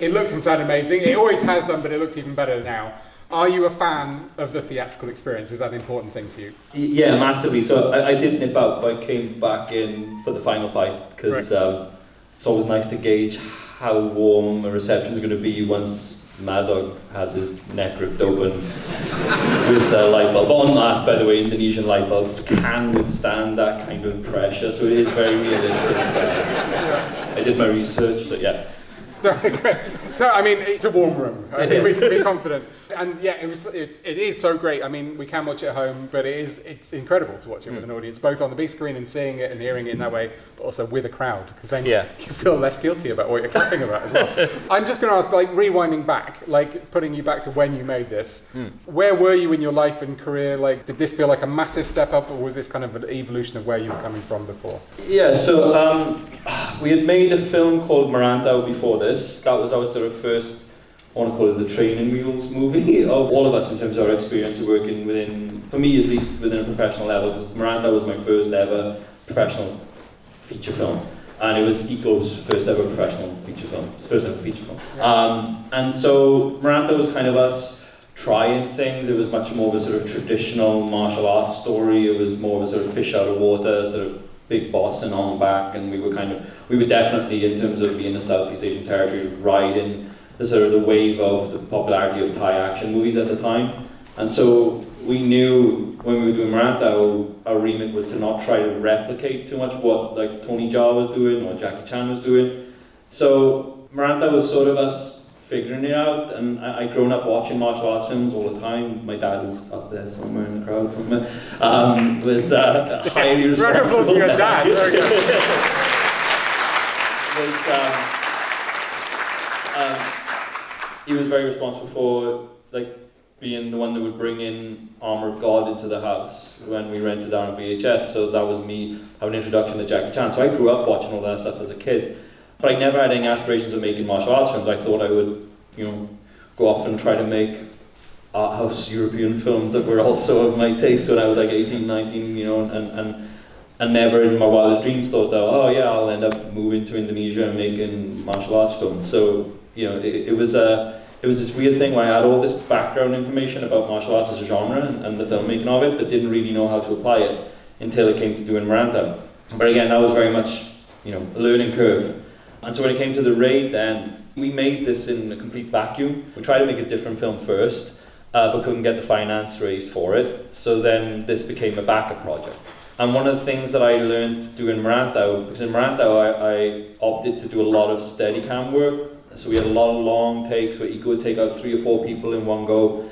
It looked and sounded amazing. It always has done, but it looked even better now. Are you a fan of the theatrical experience? Is that an important thing to you? Yeah, massively. So I did nip out, but I came back in for the final fight because it's always nice to gauge how warm a reception is going to be once Mad Dog has his neck ripped open with a light bulb. On that, by the way, Indonesian light bulbs can withstand that kind of pressure, so it is very realistic. I did my research, so yeah. No, I mean, it's a warm room. I think we can be confident. And yeah, it is so great. I mean, we can watch it at home, but it's incredible to watch it with an audience, both on the big screen and seeing it and hearing it in that way, but also with a crowd, because then you feel less guilty about what you're clapping about as well. I'm just going to ask, like, rewinding back, like putting you back to when you made this, where were you in your life and career? Like, did this feel like a massive step up, or was this kind of an evolution of where you were coming from before? Yeah, so we had made a film called Marantau before this. That was our sort of first, I want to call it the training wheels movie of all of us in terms of our experience of working within, for me at least, within a professional level, because Marantau was my first ever professional feature film, and it was Eco's first ever professional feature film, his first ever feature film. And so Marantau was kind of us trying things. It was much more of a sort of traditional martial arts story. It was more of a sort of fish out of water, sort of big boss and on back, and we were definitely, in terms of being a Southeast Asian territory, riding the sort of the wave of the popularity of Thai action movies at the time. And so we knew when we were doing Marantau, our remit was to not try to replicate too much what like Tony Jaa was doing or Jackie Chan was doing. So Marantau was sort of us figuring it out, and I'd grown up watching martial arts films all the time. My dad was up there somewhere in the crowd somewhere. Was highly responsible. Your dad. Very good. He was very responsible for like being the one that would bring in Armour of God into the house when we rented our VHS. So that was me having an introduction to Jackie Chan. So I grew up watching all that stuff as a kid. But I never had any aspirations of making martial arts films. I thought I would, go off and try to make art house European films that were also of my taste when I was like 18, 19, and never in my wildest dreams thought that, I'll end up moving to Indonesia and making martial arts films. So, it was this weird thing where I had all this background information about martial arts as a genre and the filmmaking of it, but didn't really know how to apply it until it came to doing Marantau. But again, that was very much, a learning curve. And so when it came to the raid then, we made this in a complete vacuum. We tried to make a different film first, but couldn't get the finance raised for it. So then this became a backup project. And one of the things that I learned doing Marantau, because in Marantau I opted to do a lot of Steadicam work. So we had a lot of long takes where Eco would take out 3 or 4 people in one go.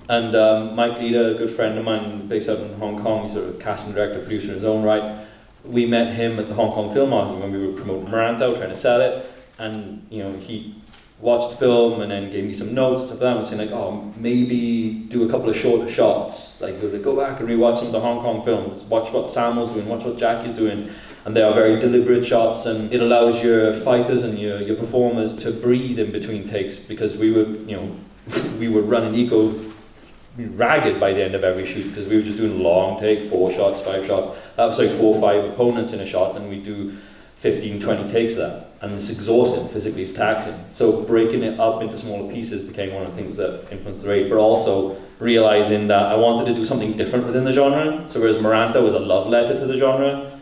And Mike Leader, a good friend of mine based out in Hong Kong, he's sort of casting director, producer in his own right. We met him at the Hong Kong Film Academy when we were promoting Marantau, trying to sell it. And he watched the film and then gave me some notes and stuff like that, and saying maybe do a couple of shorter shots. Like go back and rewatch some of the Hong Kong films, watch what Samuel's doing, watch what Jackie's doing. And they are very deliberate shots, and it allows your fighters and your performers to breathe in between takes, because we were running Eco ragged by the end of every shoot, because we were just doing long take, 4 shots, 5 shots. That was like 4 or 5 opponents in a shot, and we do 15, 20 takes of that. And it's exhausting, physically it's taxing. So breaking it up into smaller pieces became one of the things that influenced the raid, but also realizing that I wanted to do something different within the genre. So whereas Marantau was a love letter to the genre,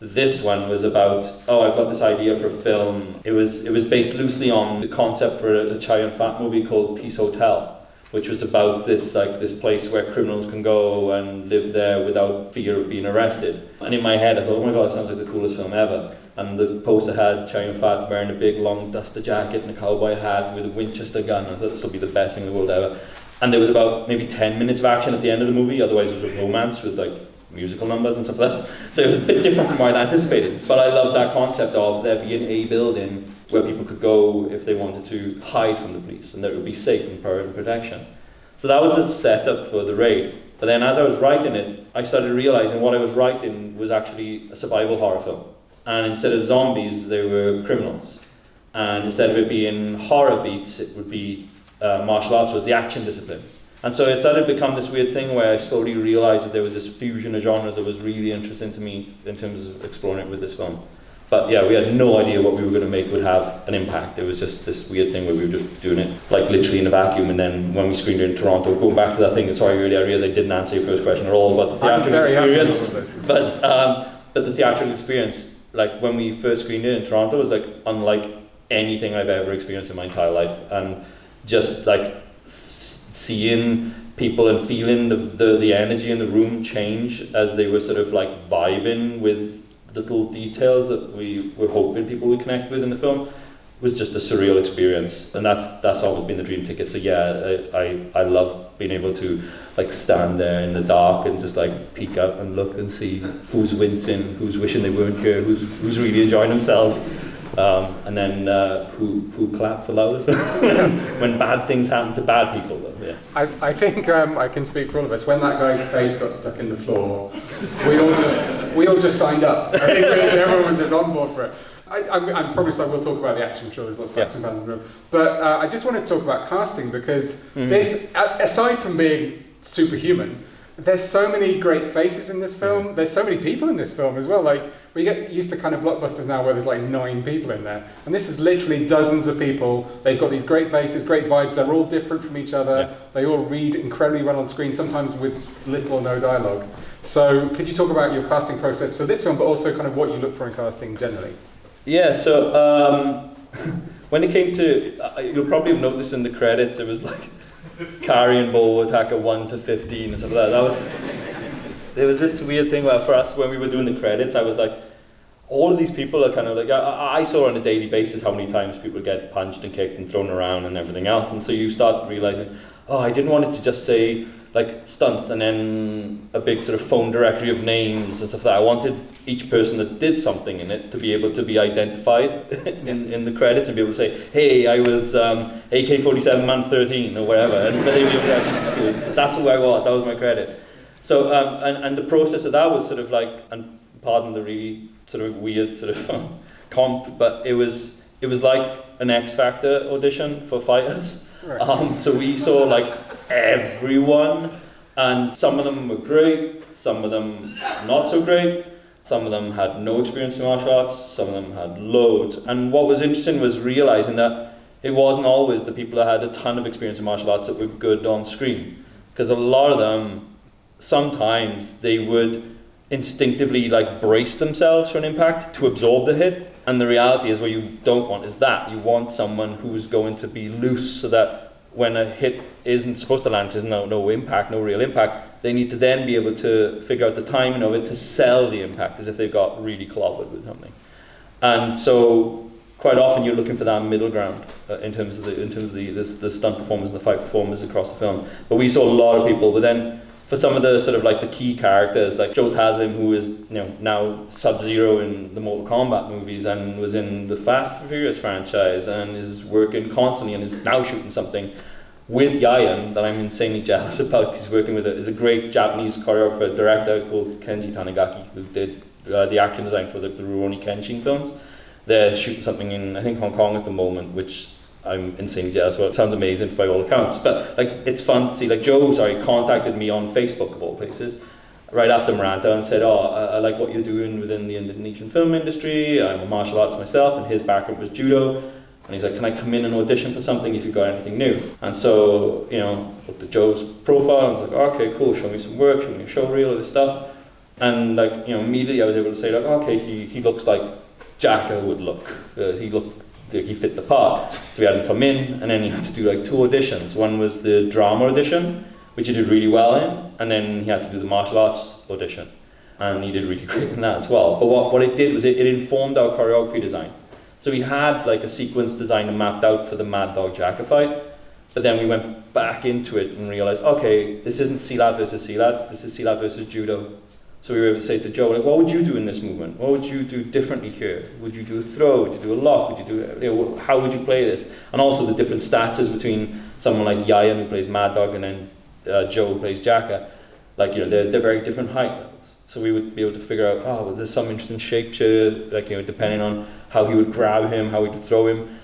this one was about, I've got this idea for a film. It was based loosely on the concept for a Chow Yun-fat movie called Peace Hotel, which was about this place where criminals can go and live there without fear of being arrested. And in my head I thought, oh my god, it sounds like the coolest film ever. And the poster had Chow Yun-fat wearing a big long duster jacket and a cowboy hat with a Winchester gun. I thought this will be the best thing in the world ever. And there was about maybe 10 minutes of action at the end of the movie, otherwise it was a romance with musical numbers and stuff like that. So it was a bit different from what I anticipated. But I loved that concept of there being a building where people could go if they wanted to hide from the police, and that it would be safe and provided protection. So that was the setup for the raid. But then as I was writing it, I started realizing what I was writing was actually a survival horror film. And instead of zombies, they were criminals. And instead of it being horror beats, it would be martial arts was the action discipline. And so it started to become this weird thing where I slowly realized that there was this fusion of genres that was really interesting to me in terms of exploring it with this film. But yeah, we had no idea what we were going to make would have an impact. It was just this weird thing where we were just doing it like literally in a vacuum. And then when we screened it in Toronto, going back to that thing, sorry, really, I realised I didn't answer your first question at all about the theatrical experience. But the theatrical experience, like when we first screened it in Toronto, was like unlike anything I've ever experienced in my entire life. And just like seeing people and feeling the energy in the room change as they were sort of like vibing with little details that we were hoping people would connect with in the film was just a surreal experience. And that's always been the dream ticket. So yeah, I love being able to like stand there in the dark and just like peek out and look and see who's wincing, who's wishing they weren't here, who's really enjoying themselves. And then who claps the loudest when bad things happen to bad people. Though, yeah. I think I can speak for all of us. When that guy's face got stuck in the floor, we all just signed up. I think everyone was just on board for it. I promise I will talk about the action. I'm sure there's lots of action fans in the room. But I just want to talk about casting because this, aside from being superhuman, there's so many great faces in this film. There's so many people in this film as well. Like, we get used to kind of blockbusters now where there's like 9 people in there. And this is literally dozens of people. They've got these great faces, great vibes. They're all different from each other. Yeah. They all read incredibly well on screen, sometimes with little or no dialogue. So could you talk about your casting process for this film, but also kind of what you look for in casting generally? Yeah, so when it came to, you'll probably have noticed in the credits, it was like, Carrion Ball attacker 1 to 15 and stuff like that. There was this weird thing where for us when we were doing the credits, I was like, all of these people are kind of like, I saw on a daily basis how many times people get punched and kicked and thrown around and everything else, and so you start realizing, oh, I didn't want it to just say like stunts and then a big sort of phone directory of names and stuff like that. I wanted each person that did something in it to be able to be identified in the credits and be able to say, hey, I was AK-47 man 13 or whatever, and they'd be able to actually, that's who I was, that was my credit. So and the process of that was sort of like, and pardon the really sort of weird sort of comp, but it was like an X Factor audition for fighters. Right. So we saw like everyone, and some of them were great, some of them not so great, some of them had no experience in martial arts, some of them had loads. And what was interesting was realizing that it wasn't always the people that had a ton of experience in martial arts that were good on screen, because a lot of them, sometimes they would instinctively like brace themselves for an impact to absorb the hit. And the reality is what you don't want is that. You want someone who's going to be loose so that when a hit isn't supposed to land, there's no impact, no real impact, they need to then be able to figure out the timing of it to sell the impact as if they've got really clobbered with something. And so quite often you're looking for that middle ground in terms of the stunt performers and the fight performers across the film. But we saw a lot of people, but then for some of the sort of like the key characters, like Joe Taslim, who is now Sub-Zero in the Mortal Kombat movies and was in the Fast and Furious franchise and is working constantly and is now shooting something with Yayan that I'm insanely jealous about. He's working with is a great Japanese choreographer, director called Kenji Tanigaki, who did the action design for the Rurouni Kenshin films. They're shooting something in, I think, Hong Kong at the moment, which I'm insanely jealous about. It sounds amazing by all accounts, but like it's fun to see. Like Joe, contacted me on Facebook of all places, right after Maranta and said, I like what you're doing within the Indonesian film industry. I'm a martial arts myself, and his background was judo. And he's like, can I come in and audition for something if you've got anything new? And so, looked at Joe's profile and was like, okay, cool, show me some work, show me a show reel of this stuff. And like, immediately I was able to say, like, okay, he looks like Jacka would look. He fit the part. So we had him come in, and then he had to do like 2 auditions. One was the drama audition, which he did really well in, and then he had to do the martial arts audition. And he did really great in that as well. But what it did was it informed our choreography design. So we had like a sequence designed and mapped out for the Mad Dog Jacka fight, but then we went back into it and realized, okay, this isn't Silat versus Silat, this is Silat versus Judo. So we were able to say to Joe, like, what would you do in this movement? What would you do differently here? Would you do a throw? Would you do a lock? Would you do, how would you play this? And also the different statures between someone like Yayan, who plays Mad Dog, and then Joe, who plays Jacka. Like, they're very different height levels. So we would be able to figure out, well, there's some interesting shape to, like, depending on how he would grab him, how he would throw him.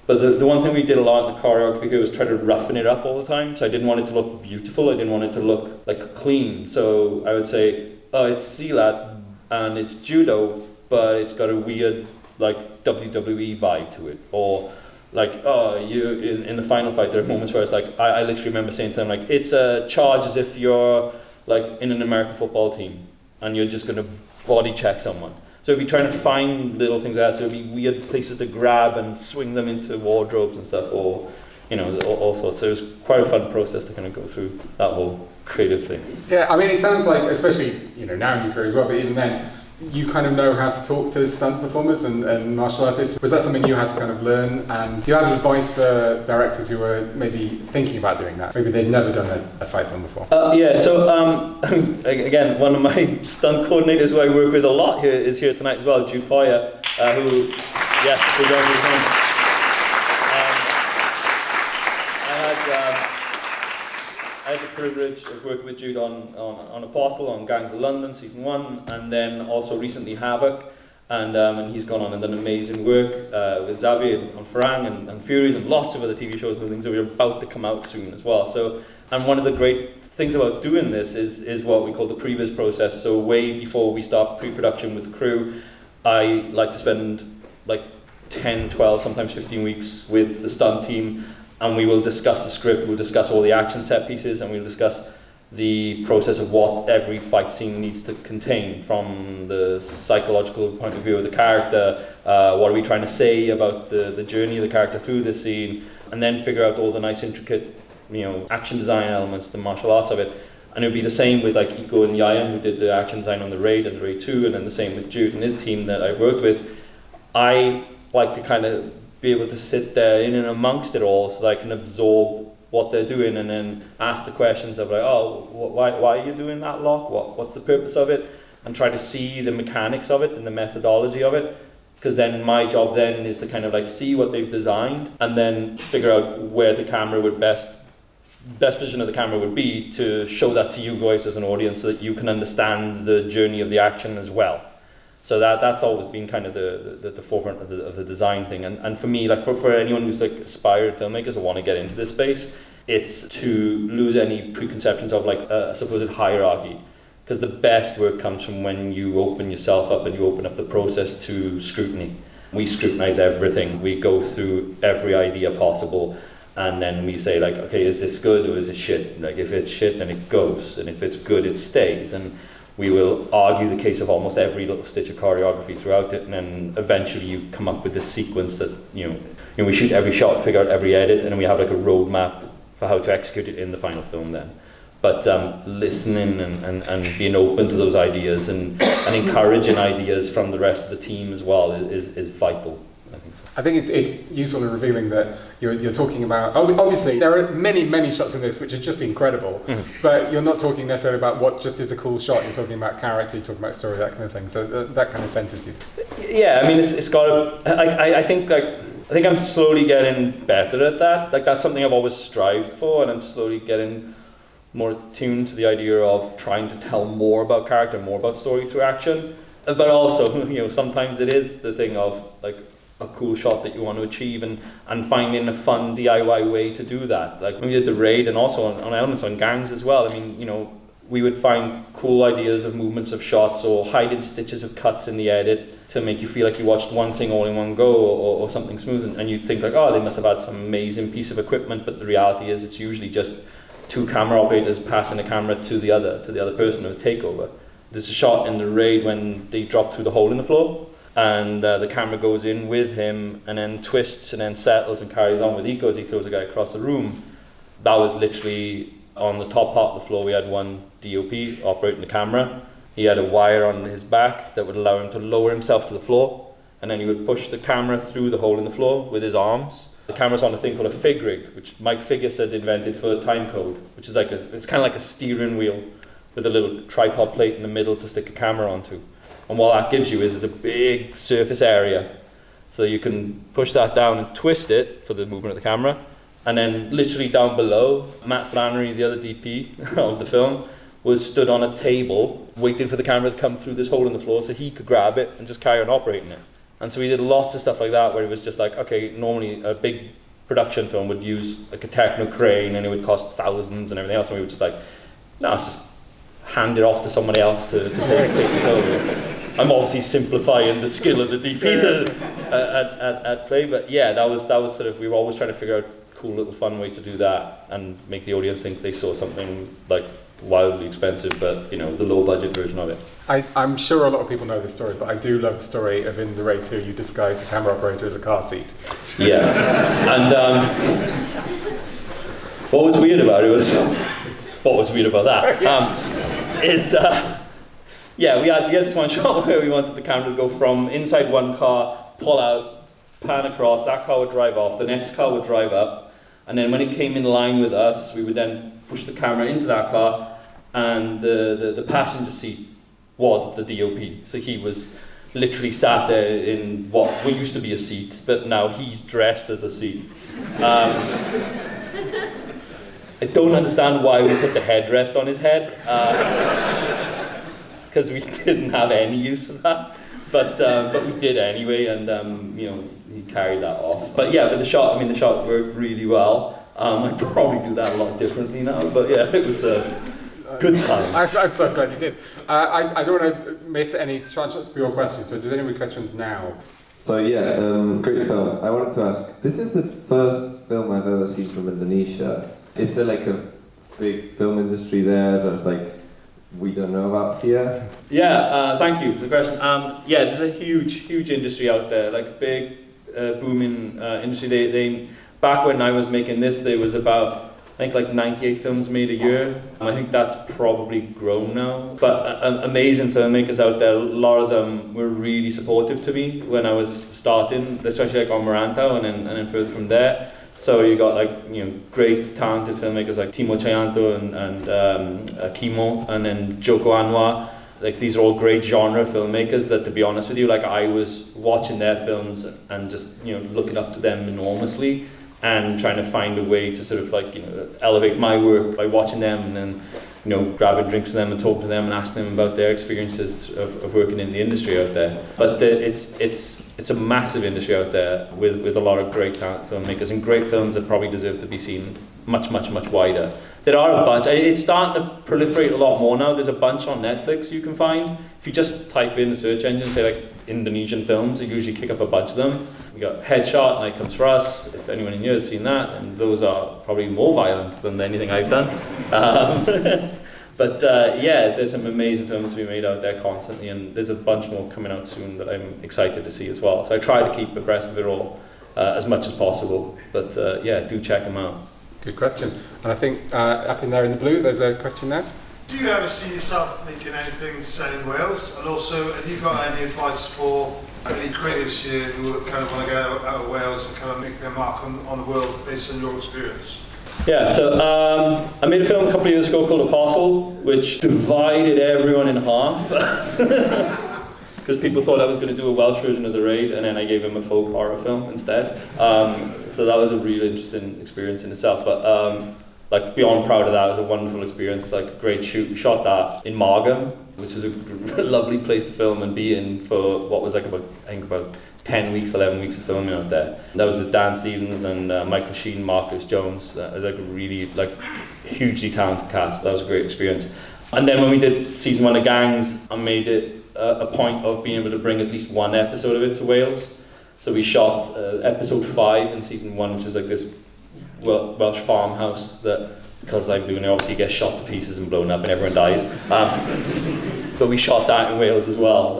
But the one thing we did a lot in the choreography here was try to roughen it up all the time. So I didn't want it to look beautiful. I didn't want it to look like clean. So I would say, it's Silat and it's judo, but it's got a weird like WWE vibe to it, or like, oh, you in the final fight, there are moments where it's like, I literally remember saying to them, like, it's a charge as if you're like in an American football team and you're just going to body check someone. So we'd be trying to find little things like that, so it'd be weird places to grab and swing them into wardrobes and stuff, or, you know, all sorts. So it was quite a fun process to kind of go through that whole creative thing. Yeah, I mean, it sounds like, especially, you know, now in your career as well, but even then, you kind of know how to talk to stunt performers and martial artists. Was that something you had to kind of learn? And do you have advice for directors who were maybe thinking about doing that? Maybe they'd never done a fight film before. Yeah, so again, one of my stunt coordinators who I work with a lot is here tonight as well, Jude Poyer, who, yes, we're going to him. I had the privilege of working with Jude on Apostle, on Gangs of London, season 1, and then also recently Havoc, and he's gone on and done amazing work with Xavier on Farang and Furies and lots of other TV shows and things that are about to come out soon as well. So, and one of the great things about doing this is what we call the previs process. So way before we start pre-production with the crew, I like to spend like 10, 12, sometimes 15 weeks with the stunt team, and we will discuss the script, we'll discuss all the action set pieces, and we'll discuss the process of what every fight scene needs to contain, from the psychological point of view of the character, what are we trying to say about the journey of the character through the scene, and then figure out all the nice intricate, you know, action design elements, the martial arts of it. And it would be the same with like Iko and Yayan, who did the action design on the Raid and the Raid 2, and then the same with Jude and his team that I worked with. I like to kind of be able to sit there in and amongst it all so that I can absorb what they're doing and then ask the questions of like, oh, why are you doing that lock? What's the purpose of it? And try to see the mechanics of it and the methodology of it. Because then my job then is to kind of like see what they've designed and then figure out where the camera would best position of the camera would be to show that to you guys as an audience so that you can understand the journey of the action as well. So that's always been kind of the forefront of the design thing. And for me, like for anyone who's like aspiring filmmakers or want to get into this space, it's to lose any preconceptions of like a supposed hierarchy. Because the best work comes from when you open yourself up and you open up the process to scrutiny. We scrutinize everything. We go through every idea possible. And then we say like, okay, is this good or is it shit? Like if it's shit, then it goes. And if it's good, it stays. And we will argue the case of almost every little stitch of choreography throughout it, and then eventually you come up with this sequence that, you know, we shoot every shot, figure out every edit, and then we have like a roadmap for how to execute it in the final film then. But listening and being open to those ideas and encouraging ideas from the rest of the team as well is vital. I think so. I think it's useful and revealing that you're talking about, obviously there are many shots in this which are just incredible, but you're not talking necessarily about what just is a cool shot, you're talking about character, you're talking about story, that kind of thing, so that kind of centers you. Yeah, I mean it's got, I think I'm slowly getting better at that, like that's something I've always strived for, and I'm slowly getting more attuned to the idea of trying to tell more about character, more about story through action, but also, you know, sometimes it is the thing of like a cool shot that you want to achieve and finding a fun DIY way to do that. Like when we did the Raid and also on elements on Gangs as well, I mean, you know, we would find cool ideas of movements of shots or hiding stitches of cuts in the edit to make you feel like you watched one thing all in one go or something smooth, and you'd think like, oh, they must have had some amazing piece of equipment, but the reality is it's usually just two camera operators passing the camera to the other person or takeover. There's a shot in the Raid when they drop through the hole in the floor, and the camera goes in with him and then twists and then settles and carries on with Iko as he throws a guy across the room. That was literally on the top part of the floor. We had one DOP operating the camera. He had a wire on his back that would allow him to lower himself to the floor, and then he would push the camera through the hole in the floor with his arms. The camera's on a thing called a fig rig, which Mike Figgis had invented for time code, which is like it's kind of like a steering wheel with a little tripod plate in the middle to stick a camera onto. And what that gives you is a big surface area. So you can push that down and twist it for the movement of the camera. And then literally down below, Matt Flannery, the other DP of the film, was stood on a table waiting for the camera to come through this hole in the floor so he could grab it and just carry on operating it. And so we did lots of stuff like that where it was just like, okay, normally a big production film would use like a techno crane and it would cost thousands and everything else. And we were just like, no, let's just hand it off to someone else to take it over. I'm obviously simplifying the skill of the DP at play. But yeah, that was sort of, we were always trying to figure out cool little fun ways to do that and make the audience think they saw something like wildly expensive, but you know, the low budget version of it. I'm sure a lot of people know this story, but I do love the story of in The Raid 2 you disguised the camera operator as a car seat. Yeah, and what was weird about it was, what was weird about that yeah, we had this one shot where we wanted the camera to go from inside one car, pull out, pan across, that car would drive off, the next car would drive up, and then when it came in line with us, we would then push the camera into that car, and the passenger seat was the DOP. So he was literally sat there in what used to be a seat, but now he's dressed as a seat. I don't understand why we put the headrest on his head, because we didn't have any use of that. But we did anyway, and you know, he carried that off. But yeah, but the shot worked really well. I'd probably do that a lot differently now, but yeah, it was good times. I'm so glad you did. I don't want to miss any chances for your questions, so does anyone have questions now? So yeah, great film. I wanted to ask, this is the first film I've ever seen from Indonesia. Is there like a big film industry there that's like we don't know about here? Yeah, thank you for the question. Yeah, there's a huge industry out there, like big booming industry. They back when I was making this, there was about I think like 98 films made a year. I think that's probably grown now. But amazing filmmakers out there. A lot of them were really supportive to me when I was starting, especially like on Marantau and then further from there. So you got like, you know, great talented filmmakers like Timo Chayanto and Kimo, and then Joko Anwar. Like these are all great genre filmmakers that, to be honest with you, like I was watching their films and just, you know, looking up to them enormously and trying to find a way to sort of like, you know, elevate my work by watching them and then, you know, grabbing drinks with them and talking to them and asking them about their experiences of working in the industry out there. But it's a massive industry out there with a lot of great filmmakers and great films that probably deserve to be seen much wider. There are a bunch. It's starting to proliferate a lot more now. There's a bunch on Netflix you can find. If you just type in the search engine, say like Indonesian films, you usually kick up a bunch of them. We got Headshot, Night Comes For Us. If anyone in here has seen that, and those are probably more violent than anything I've done. But yeah, there's some amazing films to be made out there constantly, and there's a bunch more coming out soon that I'm excited to see as well. So I try to keep abreast of it all as much as possible. But yeah, do check them out. Good question. And I think up in there in the blue, there's a question there. Do you ever see yourself making anything set in Wales? And also, have you got any advice for any creatives here who kind of want to get out of Wales and kind of make their mark on the world based on your experience? Yeah, so I made a film a couple of years ago called Apostle, which divided everyone in half. Because people thought I was going to do a Welsh version of The Raid, and then I gave them a folk horror film instead. So that was a really interesting experience in itself. But like beyond proud of that, it was a wonderful experience, like a great shoot. We shot that in Margam, which is a lovely place to film and be in for what was like about 10 weeks, 11 weeks of filming out there. That was with Dan Stevens and Michael Sheen, Marcus Jones. That was like a really hugely talented cast. That was a great experience. And then when we did season 1 of Gangs, I made it a point of being able to bring at least one episode of it to Wales. So we shot episode 5 in season 1, which is like this Welsh farmhouse that, because I'm doing it, obviously gets shot to pieces and blown up and everyone dies. But we shot that in Wales as well.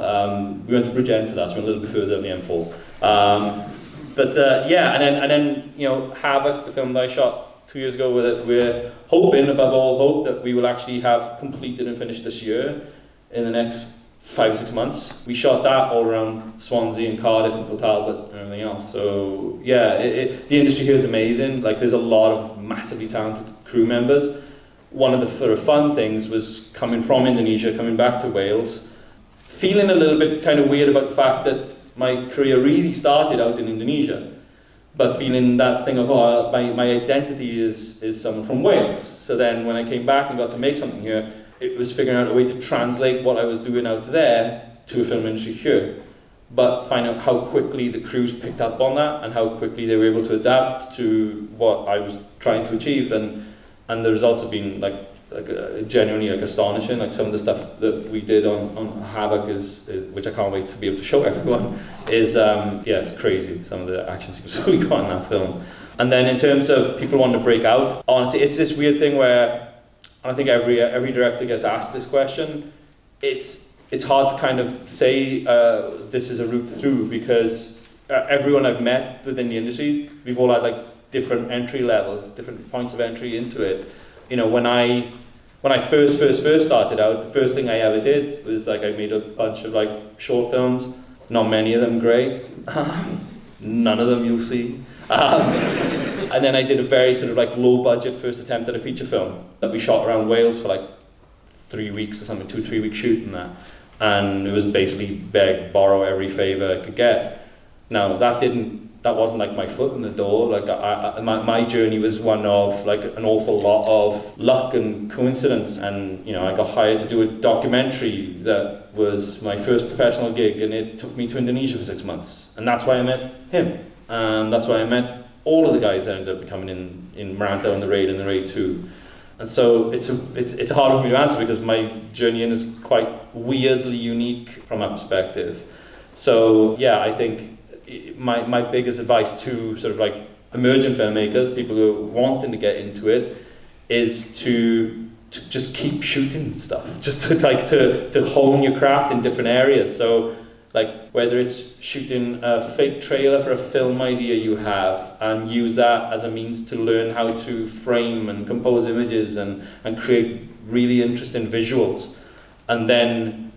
We went to Bridgend for that, so we went a little bit further than the M4. But yeah, and then you know, Havoc, the film that I shot 2 years ago with it, we're hoping, above all hope, that we will actually have completed and finished this year in the next 5 or 6 months. We shot that all around Swansea and Cardiff and Port Talbot and everything else. So yeah, the industry here is amazing. Like there's a lot of massively talented crew members. One of the sort of fun things was coming from Indonesia, coming back to Wales, feeling a little bit kind of weird about the fact that my career really started out in Indonesia, but feeling that thing of, oh, my identity is someone from Wales. So then when I came back and got to make something here, it was figuring out a way to translate what I was doing out there to a film industry here, but find out how quickly the crews picked up on that and how quickly they were able to adapt to what I was trying to achieve, and the results have been like genuinely astonishing. Like some of the stuff that we did on Havoc is which I can't wait to be able to show everyone, is it's crazy, some of the action sequences we got in that film. And then in terms of people wanting to break out, honestly, it's this weird thing where, and I think every director gets asked this question, it's hard to kind of say this is a route through, because everyone I've met within the industry, we've all had like different entry levels, different points of entry into it. You know, when I first started out, the first thing I ever did was like I made a bunch of like short films, not many of them great, none of them you'll see. And then I did a very sort of like low budget first attempt at a feature film that we shot around Wales for like 3 weeks or something, 2-3 week shoot and that. And it was basically beg, borrow every favour I could get. Now that wasn't like my foot in the door. Like my journey was one of like an awful lot of luck and coincidence. And you know, I got hired to do a documentary that was my first professional gig, and it took me to Indonesia for 6 months. And that's why I met him. And that's why I met all of the guys that ended up becoming in Maranta and the Raid 2. And so it's hard for me to answer because my journey in is quite weirdly unique from that perspective. So yeah, I think my biggest advice to sort of like emerging filmmakers, people who are wanting to get into it, is to just keep shooting stuff, just to hone your craft in different areas. So like whether it's shooting a fake trailer for a film idea you have and use that as a means to learn how to frame and compose images and create really interesting visuals, and then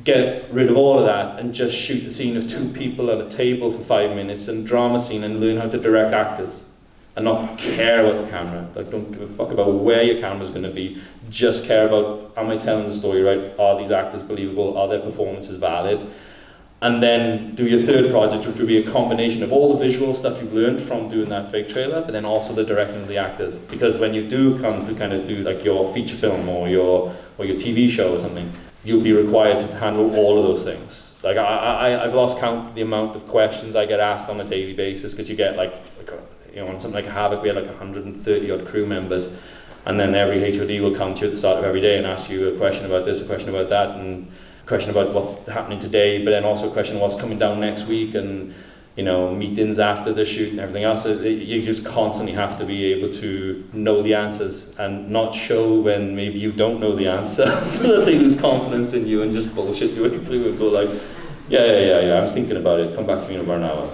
get rid of all of that and just shoot a scene of 2 people at a table for 5 minutes and drama scene and learn how to direct actors and not care about the camera. Like, don't give a fuck about where your camera's going to be. Just care about, am I telling the story right? Are these actors believable? Are their performances valid? And then do your third project, which would be a combination of all the visual stuff you've learned from doing that fake trailer, but then also the directing of the actors. Because when you do come to kind of do like your feature film or your TV show or something, you'll be required to handle all of those things. Like I've lost count the amount of questions I get asked on a daily basis, because you get like you know, on something like Havoc we had like 130 odd crew members, and then every HOD will come to you at the start of every day and ask you a question about this, a question about that, and a question about what's happening today, but then also a question of what's coming down next week, and you know, meetings after the shoot and everything else. So you just constantly have to be able to know the answers and not show when maybe you don't know the answer, so that they lose confidence in you and just bullshit your way through and go like, yeah, I was thinking about it, come back to me in about an hour.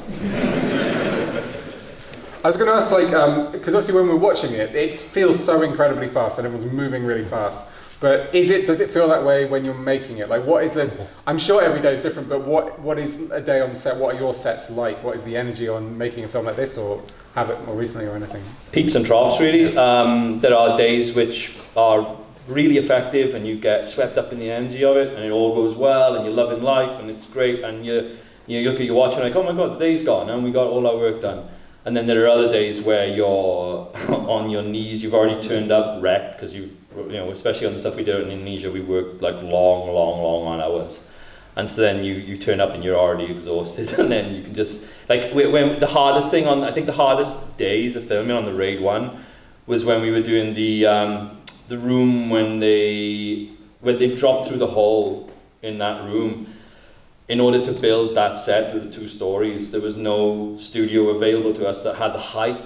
I was going to ask, like, because obviously when we're watching it, it feels so incredibly fast and everyone's moving really fast. But does it feel that way when you're making it? Like, what is it? I'm sure every day is different, but what is a day on set? What are your sets like? What is the energy on making a film like this, or have it more recently, or anything? Peaks and troughs, really. There are days which are really effective, and you get swept up in the energy of it, and it all goes well, and you're loving life, and it's great, and you look at your watch and like, oh my god, the day's gone, and we got all our work done. And then there are other days where you're on your knees, you've already turned up wrecked, because you know, especially on the stuff we did in Indonesia, we worked like long on hours. And so then you turn up and you're already exhausted, and then you can just, like, when the hardest thing I think the hardest days of filming on the Raid 1 was when we were doing the room when they've dropped through the hole in that room. In order to build that set with the 2 stories, there was no studio available to us that had the height,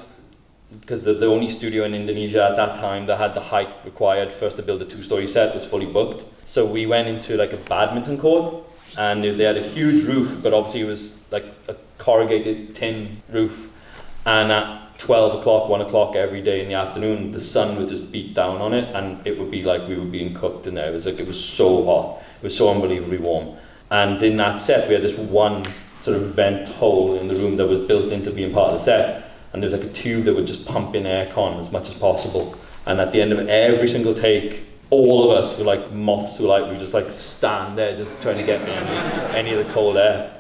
because the only studio in Indonesia at that time that had the height required for us to build a 2-story set was fully booked. So we went into like a badminton court, and they had a huge roof, but obviously it was like a corrugated tin roof. And at 12 o'clock, 1 o'clock every day in the afternoon, the sun would just beat down on it, and it would be like we were being cooked in there. It was so hot. It was so unbelievably warm. And in that set, we had this one sort of vent hole in the room that was built into being part of the set. And there was like a tube that would just pump in aircon as much as possible. And at the end of every single take, all of us were like moths to a light. We would just like stand there, just trying to get any of the cold air.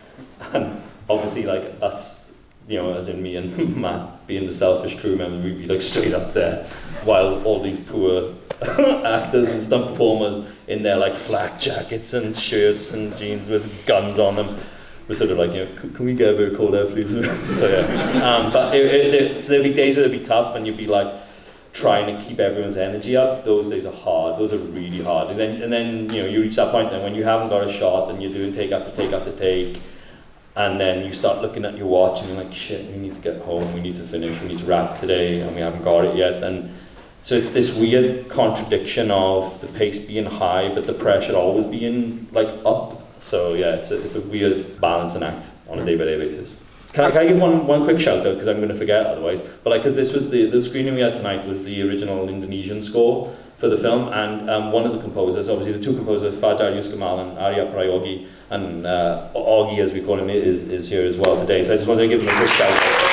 And obviously, like us, you know, as in me and Matt, being the selfish crew member, we'd be like straight up there, while all these poor actors and stunt performers in their like flak jackets and shirts and jeans with guns on them, we're sort of like, you know, can we get a bit of cold air, please? So yeah, but so there'd be days where it'd be tough, and you'd be like trying to keep everyone's energy up, those days are hard. Those are really hard. And then you know, you reach that point then when you haven't got a shot and you're doing take after take after take, and then you start looking at your watch and you're like, shit, we need to get home, we need to finish, we need to wrap today, and we haven't got it yet. And so it's this weird contradiction of the pace being high, but the pressure always being like up. So yeah, it's a weird balancing act on a day-by-day basis. Can I give one quick shout out, because I'm going to forget otherwise, but like, because this was the screening we had tonight was the original Indonesian score for the film, and one of the composers, obviously the two composers, Fajar Yuskamal and Arya Prayogi, and Augie as we call him, is here as well today, so I just wanted to give him a quick shout out.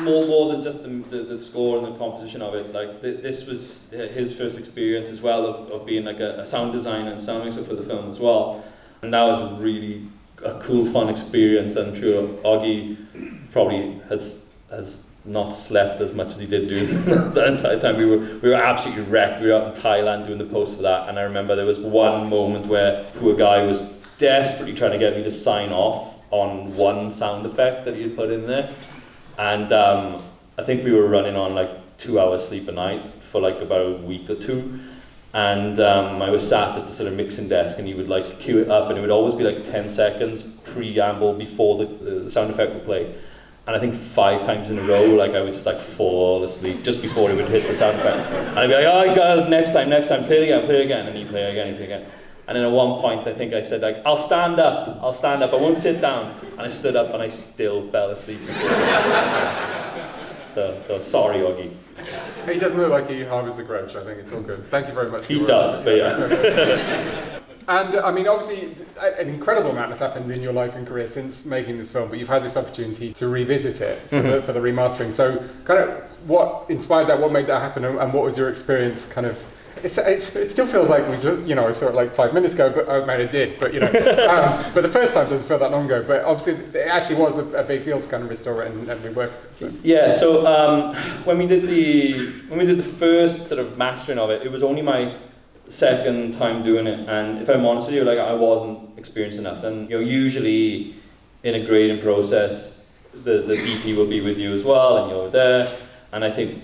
More than just the score and the composition of it, like this was his first experience as well of being like a sound designer and sound mixer for the film as well, and that was really a cool, fun experience. I'm sure Augie probably has not slept as much as he did during that entire time. We were absolutely wrecked. We were out in Thailand doing the post for that, and I remember there was one moment where poor guy was desperately trying to get me to sign off on one sound effect that he had put in there. And I think we were running on like 2 hours sleep a night for like about a week or two. And I was sat at the sort of mixing desk, and he would like cue it up, and it would always be like 10 seconds preamble before the sound effect would play. And I think 5 times in a row, like I would just like fall asleep just before he would hit the sound effect. And I'd be like, oh God, next time, play it again, and he'd play again. And then at one point, I think I said, like, I'll stand up, I won't sit down. And I stood up and I still fell asleep. so sorry, Augie. He doesn't look like he harbours a grudge, I think it's all good. Thank you very much. He does, but yeah. And I mean, obviously, an incredible amount has happened in your life and career since making this film, but you've had this opportunity to revisit it for the remastering. So kind of what inspired that, what made that happen, and what was your experience kind of? It still feels like we just, sort of like 5 minutes ago, but I mean, it did, but but the first time doesn't feel that long ago. But obviously, it actually was a big deal to kind of restore it and rework it. So. Yeah. So when we did the first sort of mastering of it, it was only my second time doing it, and if I'm honest with you, like I wasn't experienced enough. And usually in a grading process, the DP will be with you as well, and you're there. And I think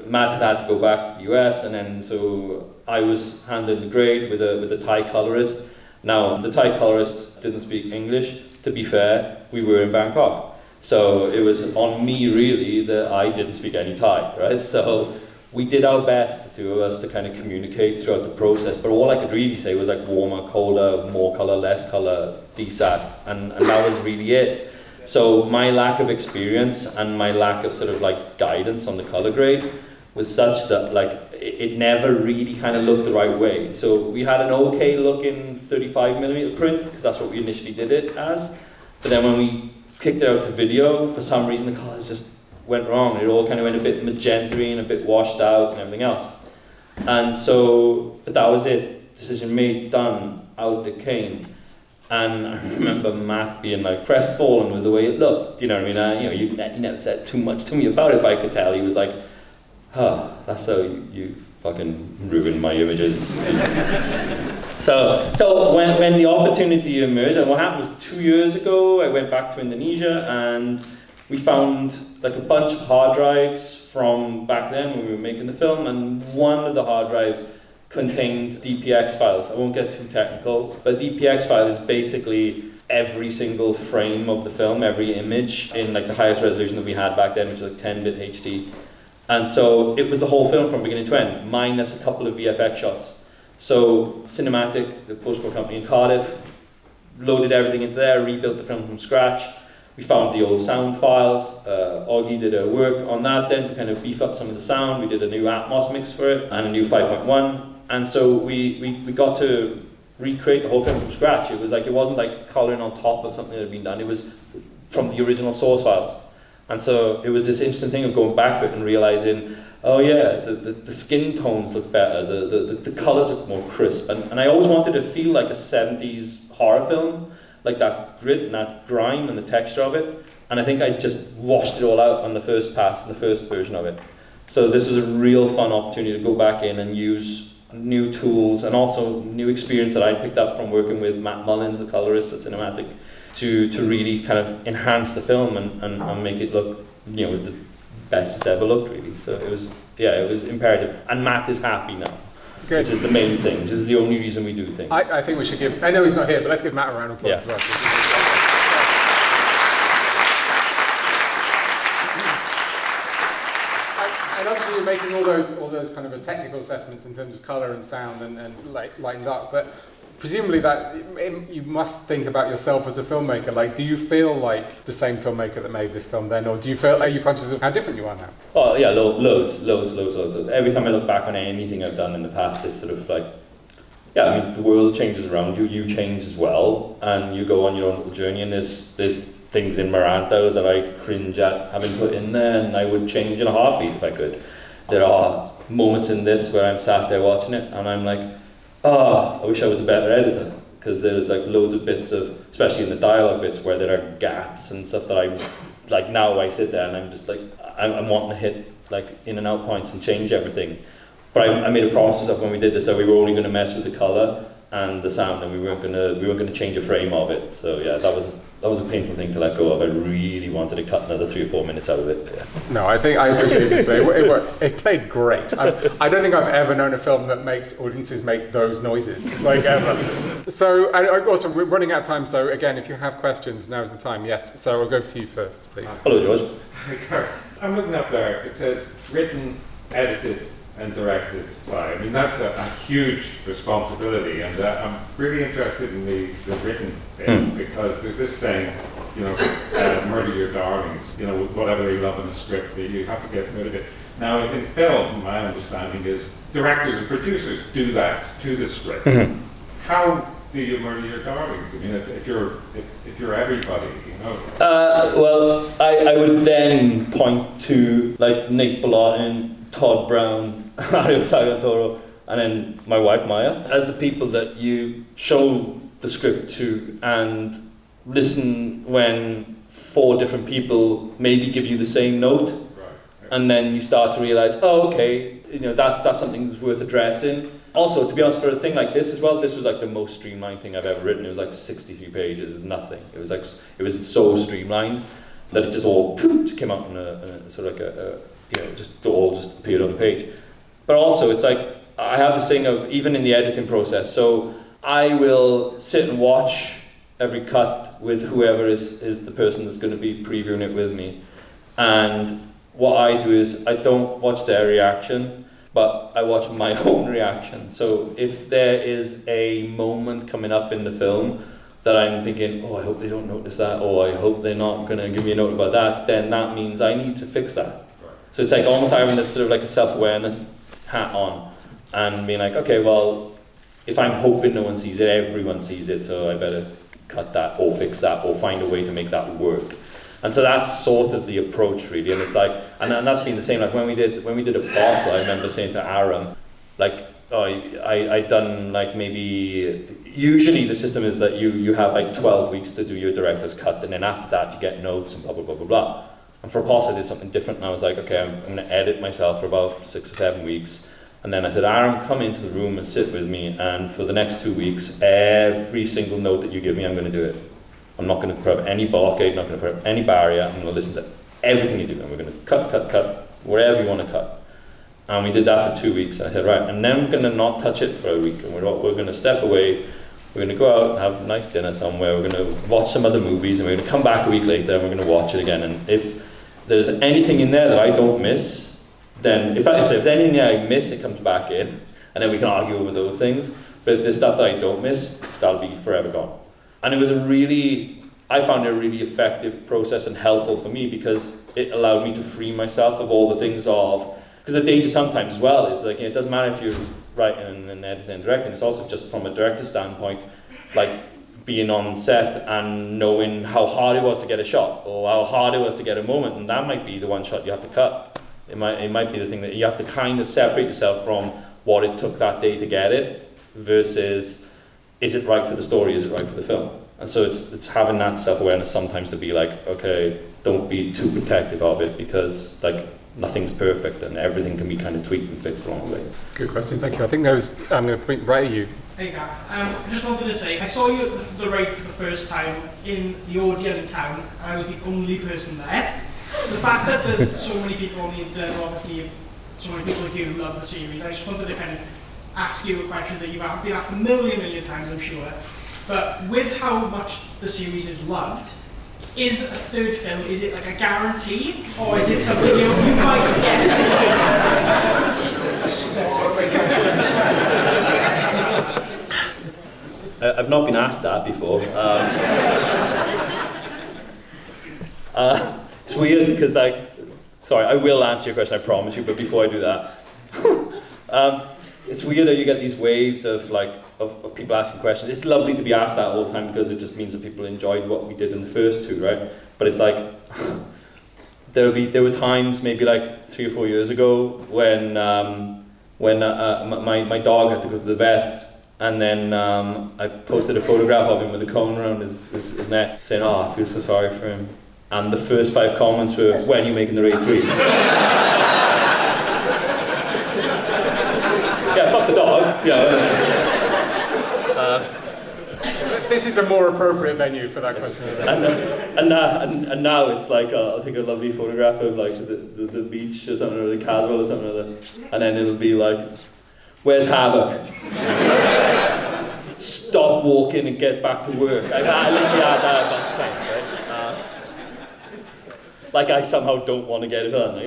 Matt had to go back to the US, and then so I was handling the grade with a Thai colorist. Now the Thai colorist didn't speak English. To be fair, we were in Bangkok, so it was on me really that I didn't speak any Thai, right? So we did our best, the two of us, to kind of communicate throughout the process. But all I could really say was like warmer, colder, more color, less color, DSAT, and that was really it. So my lack of experience and my lack of sort of like guidance on the color grade was such that like it never really kind of looked the right way. So we had an okay looking 35mm print, because that's what we initially did it as. But then when we kicked it out to video, for some reason the colors just went wrong. It all kind of went a bit magenta-y and a bit washed out and everything else. And so, but that was it. Decision made, done, out it came. And I remember Matt being like crestfallen with the way it looked. You know what I mean? He never said too much to me about it, but I could tell he was like, oh, that's how you fucking ruined my images. So when the opportunity emerged, and what happened was 2 years ago, I went back to Indonesia and we found like a bunch of hard drives from back then when we were making the film, and one of the hard drives contained DPX files. I won't get too technical, but DPX file is basically every single frame of the film, every image in like the highest resolution that we had back then, which was like 10-bit HD. And so it was the whole film from beginning to end, minus a couple of VFX shots. So Cinematic, the post-pro company in Cardiff, loaded everything into there, rebuilt the film from scratch. We found the old sound files. Augie did a work on that then to kind of beef up some of the sound. We did a new Atmos mix for it and a new 5.1. And so we got to recreate the whole film from scratch. It wasn't like colouring on top of something that had been done. It was from the original source files. And so it was this interesting thing of going back to it and realising, oh yeah, the skin tones look better, the colours look more crisp. And I always wanted to feel like a 70s horror film, like that grit and that grime and the texture of it. And I think I just washed it all out on the first pass, on the first version of it. So this was a real fun opportunity to go back in and use new tools and also new experience that I picked up from working with Matt Mullins, the colorist at Cinematic, to really kind of enhance the film and make it look, you know, the best it's ever looked, really. So it was imperative. And Matt is happy now. Good. Which is the main thing, which is the only reason we do things. I think we should give, I know he's not here, but let's give Matt a round of applause as well. And obviously you're making all those kind of technical assessments in terms of colour and sound and lightened up, but presumably that you must think about yourself as a filmmaker. Like, do you feel like the same filmmaker that made this film then, or are you conscious of how different you are now? Oh yeah, loads. Every time I look back on anything I've done in the past, it's sort of like, yeah, I mean, the world changes around you, you change as well, and you go on your own little journey, and there's things in Maranta that I cringe at having put in there, and I would change in a heartbeat if I could. There are moments in this where I'm sat there watching it, and I'm like, oh, I wish I was a better editor, because there's like loads of bits of, especially in the dialogue bits, where there are gaps and stuff that I'm, like now I sit there and I'm just like, I'm wanting to hit like in and out points and change everything. But I made a promise to myself when we did this that we were only going to mess with the colour and the sound, and we weren't going to change a frame of it. So yeah, that was a painful thing to let go of. I really wanted to cut another 3 or 4 minutes out of it. Yeah. No, I think I appreciate this. It played great. I don't think I've ever known a film that makes audiences make those noises, like ever. So, and also we're running out of time. So again, if you have questions, now's the time. Yes. So I'll go to you first, please. Hello, George. I'm looking up there. It says written, edited, and directed by. I mean, that's a huge responsibility, and I'm really interested in the written bit, because there's this saying, you know, murder your darlings, you know, whatever they love in a script, you have to get rid of it. Now, in film, my understanding is directors and producers do that to the script. How do you murder your darlings? I mean, if you're everybody, you know. Well, I would then point to like Nick Bolotin, Todd Brown, Mario Sagantoro, and then my wife Maya as the people that you show the script to and listen when 4 different people maybe give you the same note, and then you start to realize, oh, okay, you know, that's something that's worth addressing. Also, to be honest, for a thing like this as well, this was like the most streamlined thing I've ever written. It was like 63 pages. It was nothing. It was like, it was so streamlined that it just all just came out in a sort of like you know, just all just appeared on the page. But also, it's like, I have this thing of, even in the editing process, so I will sit and watch every cut with whoever is the person that's going to be previewing it with me. And what I do is, I don't watch their reaction, but I watch my own reaction. So if there is a moment coming up in the film that I'm thinking, oh, I hope they don't notice that, or I hope they're not going to give me a note about that, then that means I need to fix that. So it's like almost having this sort of like a self-awareness hat on and being like, okay, well, if I'm hoping no one sees it, everyone sees it, so I better cut that or fix that or find a way to make that work. And so that's sort of the approach, really. And it's like, and that's been the same. Like when we did a parcel, I remember saying to Aaron, like, oh, I done like maybe, usually the system is that you have like 12 weeks to do your director's cut, and then after that you get notes and blah, blah, blah, blah, blah. And for a parcel I did something different, and I was like, okay, I'm going to edit myself for about 6 or 7 weeks. And then I said, Aaron, come into the room and sit with me, and for the next 2 weeks, every single note that you give me, I'm going to do it. I'm not going to put up any blockade, not going to put up any barrier, I'm going to listen to everything you do, and we're going to cut, wherever you want to cut. And we did that for 2 weeks. I said, right, and then we're going to not touch it for a week, and we're going to step away, we're going to go out and have a nice dinner somewhere, we're going to watch some other movies, and we're going to come back a week later, and we're going to watch it again. And if there's anything in there that I don't miss, then if there's anything there I miss, it comes back in, and then we can argue over those things. But if there's stuff that I don't miss, that'll be forever gone. And it was I found it a really effective process and helpful for me, because it allowed me to free myself of all the things of, because the danger sometimes as well is like, it doesn't matter if you're writing and editing and directing, it's also just from a director's standpoint, like being on set and knowing how hard it was to get a shot, or how hard it was to get a moment, and that might be the one shot you have to cut. It might be the thing that you have to kind of separate yourself from what it took that day to get it, versus is it right for the story, is it right for the film? And so it's having that self-awareness sometimes to be like, okay, don't be too protective of it, because like nothing's perfect and everything can be kind of tweaked and fixed along the way. Good question, thank you. I think I'm going to point right at you. Hey Gareth, I just wanted to say, I saw you at the raid for the first time in the Odeon in town, and I was the only person there. The fact that there's so many people on the internet, obviously so many people like you who love the series, I just wanted to kind of ask you a question that you've been asked a million times, I'm sure. But with how much the series is loved, is a third film, is it like a guarantee, or is it something you might get? Just stop. I've not been asked that before. It's weird because sorry, I will answer your question, I promise you, but before I do that, it's weird that you get these waves of people asking questions. It's lovely to be asked that all the time because it just means that people enjoyed what we did in the first two, right? But it's like, there were times maybe like 3 or 4 years ago when my dog had to go to the vets, and then I posted a photograph of him with a cone around his neck saying, oh, I feel so sorry for him. And the first 5 comments were, when are you making the Raid 3? Yeah, fuck the dog. Yeah. This is a more appropriate venue for that question. And now it's like, I'll take a lovely photograph of like the beach or something, or the Caswell or something like that, and then it'll be like, where's Havoc? Stop walking and get back to work. I literally had that a bunch of times, right? Like I somehow don't want to get it done.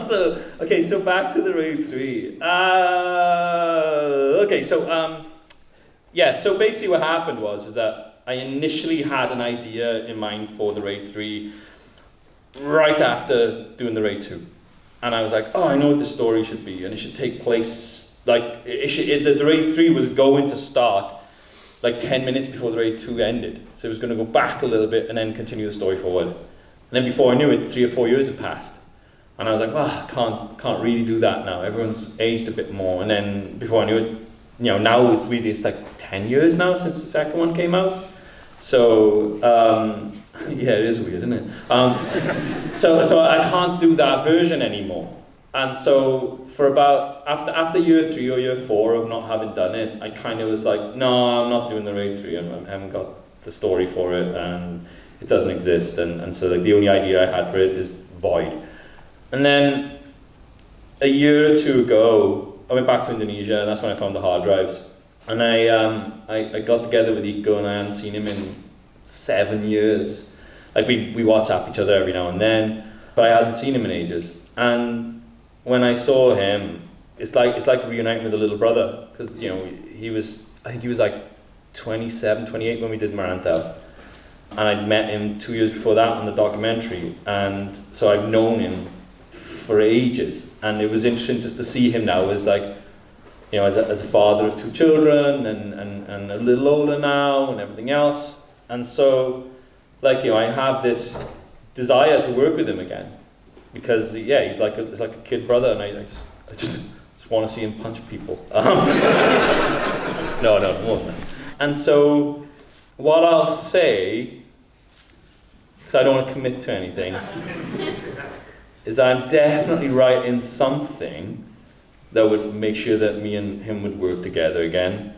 So back to the Raid 3. So basically what happened is that I initially had an idea in mind for the Raid 3 right after doing the Raid 2. And I was like, oh, I know what the story should be, and it should take place, like, the Raid 3 was going to start like 10 minutes before the Raid 2 ended. So it was going to go back a little bit and then continue the story forward. And then before I knew it, 3 or 4 years had passed. And I was like, can't really do that now. Everyone's aged a bit more. And then before I knew it, now it's like 10 years now since the second one came out. So, yeah, it is weird, isn't it? So I can't do that version anymore. And so for about, after year 3 or year 4 of not having done it, I kind of was like, no, I'm not doing the Raid 3. I haven't got the story for it, and it doesn't exist. And so like the only idea I had for it is void. And then a year or 2 ago, I went back to Indonesia, and that's when I found the hard drives. And I got together with Iko, and I hadn't seen him in 7 years. Like we WhatsApp each other every now and then, but I hadn't seen him in ages. And when I saw him, it's like reuniting with a little brother, because I think he was like 27, 28 when we did Marantau. And I'd met him 2 years before that on the documentary, and so I've known him for ages. And it was interesting just to see him now as like, as a father of 2 children, and a little older now and everything else. And so, like, I have this desire to work with him again, because he's like a kid brother, and I just want to see him punch people. No, more than that. And so, what I'll say, because I don't want to commit to anything, is I'm definitely writing something that would make sure that me and him would work together again.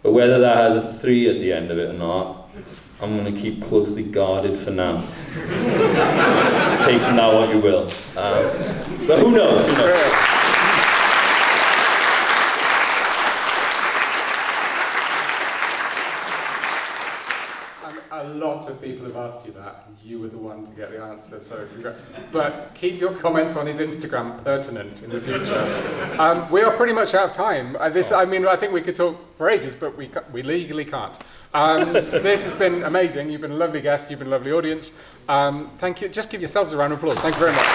But whether that has a 3 at the end of it or not, I'm going to keep closely guarded for now. Take from that what you will. But who knows? Who knows? A lot of people have asked you that. You were the one to get the answer, so but keep your comments on his Instagram pertinent in the future. We are pretty much out of time. I think we could talk for ages, but we legally can't. This has been amazing. You've been a lovely guest. You've been a lovely audience. Thank you. Just give yourselves a round of applause. Thank you very much.